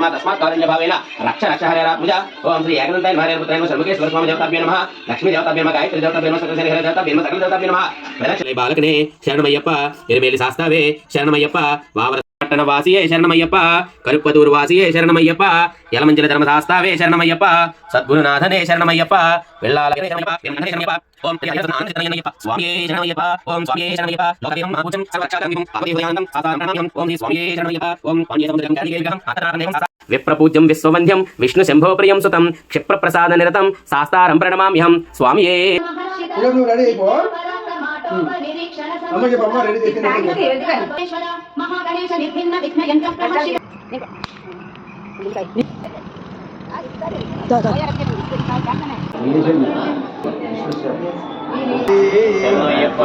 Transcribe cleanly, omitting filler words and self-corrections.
मम तस्मात् कारुण्यभावेन रक्ष रक्ष हरे रात्मज ओम श्री एकदंताय महारे पुत्राय सर्वकेश्वर स्वामी देवताभ्यो नमः लक्ष्मी देवताभ्यो नमः गायत्री देवताभ्यो नमः सकल हरे देवताभ्यो नमः सकल देवताभ्यो नमः विलक्षणे बालकने शरणमय्यप्प इरमेली शास्तावे शरणमय्यप्प वावर वासिये शरणमय्यप्प करुप्पतूर वासिये शरणमय्यप्प यलमंजल धर्मशास्तावे शरणमय्यप्प सद्गुरुनाथने शरणमय्यप्प वेल्लालगे शरणमय्यप्प ओम प्रिययप्प स्वामी शरणमय्यप्प ओम स्वामी शरणमय्यप्प लोकदेवं महापूजं सर्वरक्षाकं अवधिवयानं सातारणं ओम श्री स्वामी शरणमय्यप्प ओम पाण्यसमुद्रं गादिगेगं आतनारनेवं विप्रपूज्यं विश्ववन्ध्यं विष्णु शंभो प्रियं सुतं क्षिप्रप्रसाद निरतं शास्तारं प्रणमाम्यहं स्वामिये అమ్మకి బొమ్మ రెడీ చేసి మహాగణేశ నిర్భిన్న విఘ్న యంత్ర ప్రహర్షి అయ్యప్ప